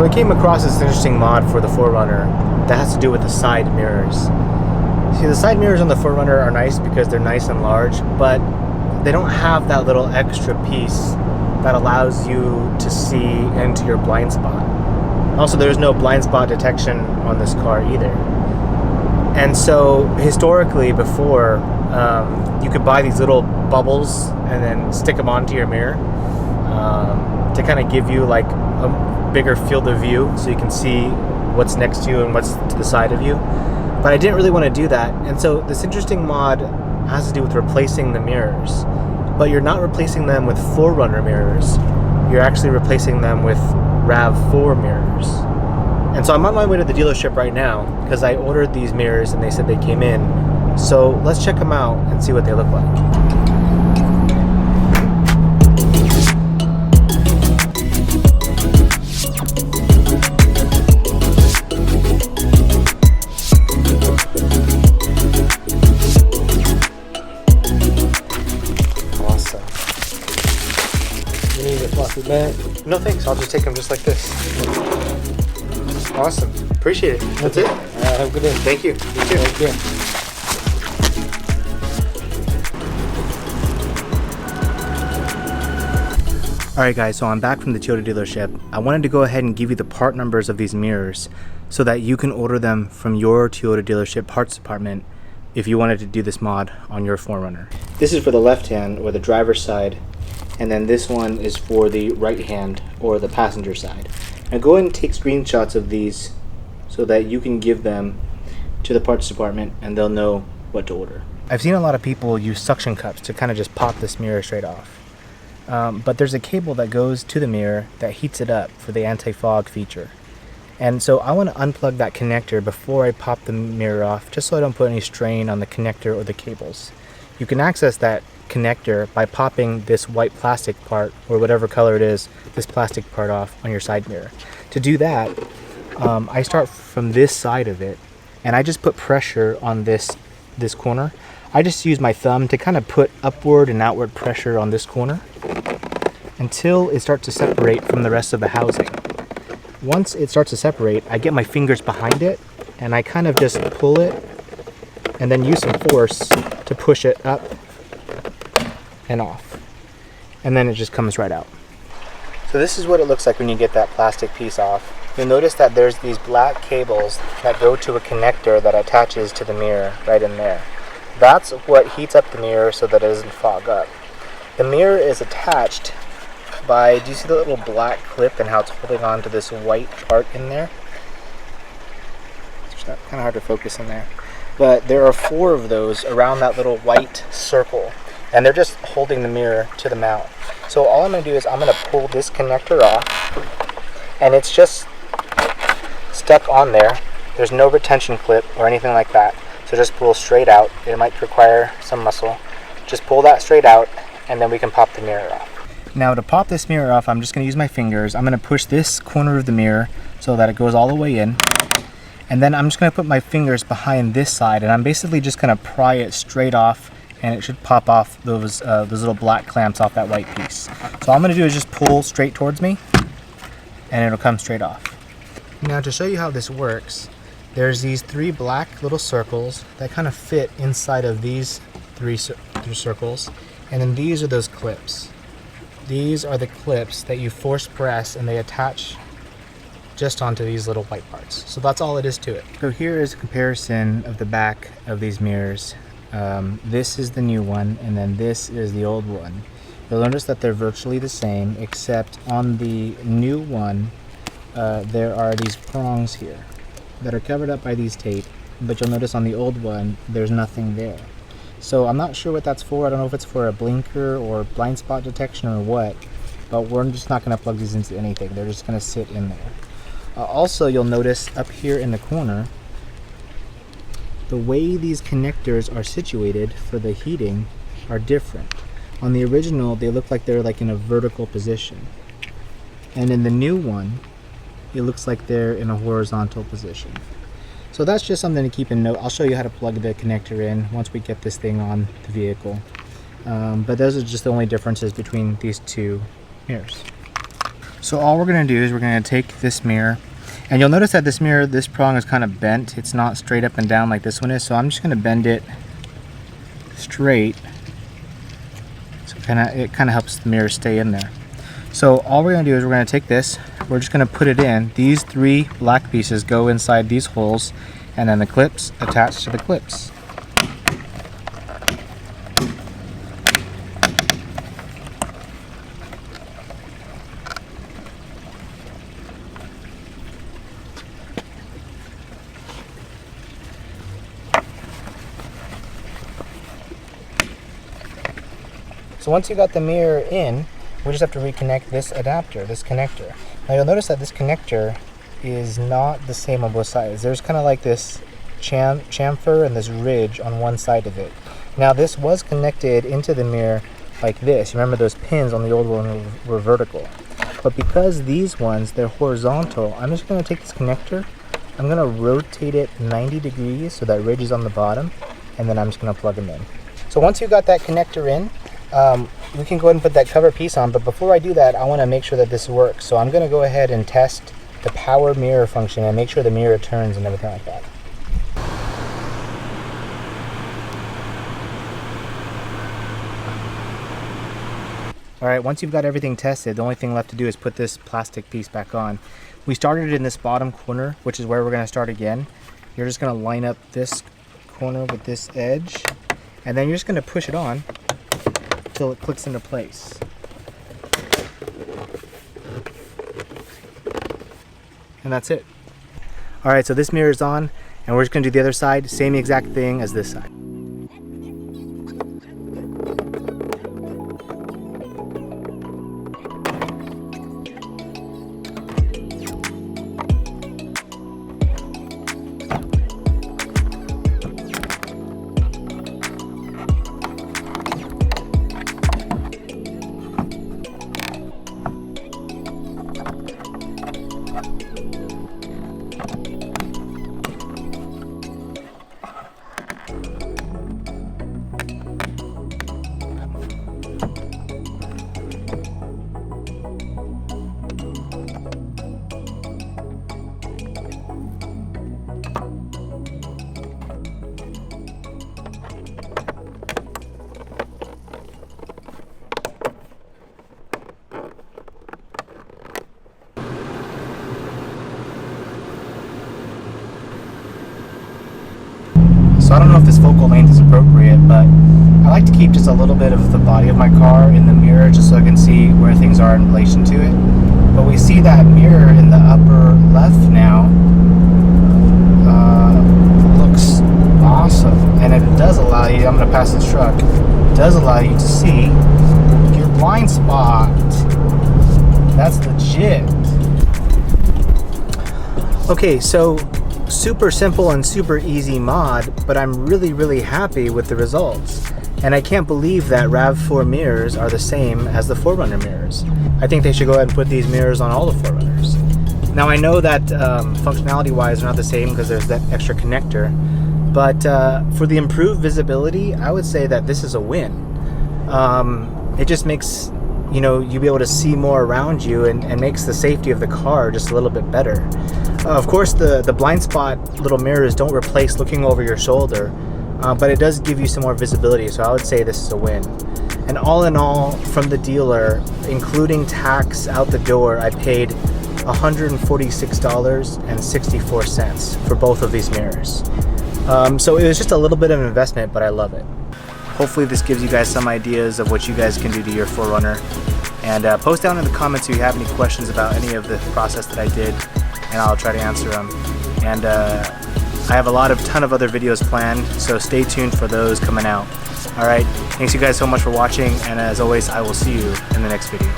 So I came across this interesting mod for the 4Runner that has to do with the side mirrors. See, the side mirrors on the 4Runner are nice because they're nice and large, but they don't have that little extra piece that allows you to see into your blind spot. Also, there's no blind spot detection on this car either. And so historically before, you could buy these little bubbles and then stick them onto your mirror to kind of give you like a bigger field of view so you can see what's next to you and what's to the side of you. But I didn't really want to do that. And so this interesting mod has to do with replacing the mirrors. But you're not replacing them with 4Runner mirrors. You're actually replacing them with RAV4 mirrors. And so I'm on my way to the dealership right now because I ordered these mirrors and they said they came in. So let's check them out and see what they look like. Awesome. You need a fluffy bag? No thanks, I'll just take them just like this. Awesome. Appreciate it. That's it. Have a good day. Thank you. You too. Thank you. Alright guys, so I'm back from the Toyota dealership. I wanted to go ahead and give you the part numbers of these mirrors so that you can order them from your Toyota dealership parts department if you wanted to do this mod on your 4Runner. This is for the left hand or the driver's side, and then this one is for the right hand or the passenger side. Now go ahead and take screenshots of these so that you can give them to the parts department and they'll know what to order. I've seen a lot of people use suction cups to kind of just pop this mirror straight off. But there's a cable that goes to the mirror that heats it up for the anti-fog feature. And so I want to unplug that connector before I pop the mirror off, just so I don't put any strain on the connector or the cables. You can access that connector by popping this white plastic part, or whatever color it is, this plastic part off on your side mirror. To do that, I start from this side of it, and I just put pressure on this corner. I just use my thumb to kind of put upward and outward pressure on this corner until it starts to separate from the rest of the housing. Once it starts to separate, I get my fingers behind it and I kind of just pull it and then use some force to push it up and off. And then it just comes right out. So this is what it looks like when you get that plastic piece off. You'll notice that there's these black cables that go to a connector that attaches to the mirror right in there. That's what heats up the mirror so that it doesn't fog up. The mirror is attached by, do you see the little black clip and how it's holding on to this white part in there? It's kind of hard to focus in there. But there are 4 of those around that little white circle, and they're just holding the mirror to the mount. So all I'm going to do is I'm going to pull this connector off, and it's just stuck on there. There's no retention clip or anything like that. So just pull straight out. It might require some muscle. Just pull that straight out and then we can pop the mirror off. Now to pop this mirror off, I'm just going to use my fingers. I'm going to push this corner of the mirror so that it goes all the way in. And then I'm just going to put my fingers behind this side and I'm basically just going to pry it straight off, and it should pop off those little black clamps off that white piece. So all I'm going to do is just pull straight towards me and it'll come straight off. Now to show you how this works, there's these 3 black little circles that kind of fit inside of these 3 circles, and then these are those clips. These are the clips that you force press and they attach just onto these little white parts. So that's all it is to it. So here is a comparison of the back of these mirrors. This is the new one and then this is the old one. You'll notice that they're virtually the same, except on the new one there are these prongs here that are covered up by these tape, but you'll notice on the old one there's nothing there. So I'm not sure what that's for. I don't know if it's for a blinker or blind spot detection or what, but we're just not going to plug these into anything. They're just going to sit in there. Also, you'll notice up here in the corner, the way these connectors are situated for the heating are different. On the original, they look like they're like in a vertical position, and in the new one it looks like they're in a horizontal position. So that's just something to keep in note. I'll show you how to plug the connector in once we get this thing on the vehicle. But those are just the only differences between these 2 mirrors. So all we're going to do is we're going to take this mirror, and you'll notice that this mirror, this prong is kind of bent. It's not straight up and down like this one is, so I'm just going to bend it straight. So it kind of helps the mirror stay in there. So all we're going to do is we're going to take this, we're just going to put it in. These 3 black pieces go inside these holes, and then the clips attach to the clips. So once you got the mirror in, we just have to reconnect this adapter, this connector. Now you'll notice that this connector is not the same on both sides. There's kind of like this chamfer and this ridge on one side of it. Now this was connected into the mirror like this. You remember those pins on the old one were vertical. But because these ones, they're horizontal, I'm just going to take this connector, I'm going to rotate it 90 degrees so that ridge is on the bottom, and then I'm just going to plug them in. So once you got that connector in, we can go ahead and put that cover piece on, but before I do that, I want to make sure that this works. So I'm going to go ahead and test the power mirror function and make sure the mirror turns and everything like that. Alright, once you've got everything tested, the only thing left to do is put this plastic piece back on. We started in this bottom corner, which is where we're going to start again. You're just going to line up this corner with this edge, and then you're just going to push it on until it clicks into place. And that's it. Alright, so this mirror is on, and we're just going to do the other side, same exact thing as this side. So I don't know if this focal length is appropriate, but I like to keep just a little bit of the body of my car in the mirror just so I can see where things are in relation to it. But we see that mirror in the upper left now looks awesome. And it does allow you, I'm going to pass this truck, it does allow you to see your blind spot. That's legit. Okay, so super simple and super easy mod, but I'm really happy with the results. And I can't believe that RAV4 mirrors are the same as the 4Runner mirrors. I think they should go ahead and put these mirrors on all the 4Runners. Now I know that functionality wise they're not the same because there's that extra connector, but for the improved visibility, I would say that this is a win. It just makes you be able to see more around you and makes the safety of the car just a little bit better. Of course, the blind spot little mirrors don't replace looking over your shoulder, but it does give you some more visibility, so I would say this is a win. And all in all, from the dealer, including tax out the door, I paid $146.64 for both of these mirrors. So it was just a little bit of an investment, but I love it. Hopefully this gives you guys some ideas of what you guys can do to your 4Runner. And post down in the comments if you have any questions about any of the process that I did, and I'll try to answer them. And I have a ton of other videos planned, so stay tuned for those coming out. Alright, thanks you guys so much for watching, and as always, I will see you in the next video.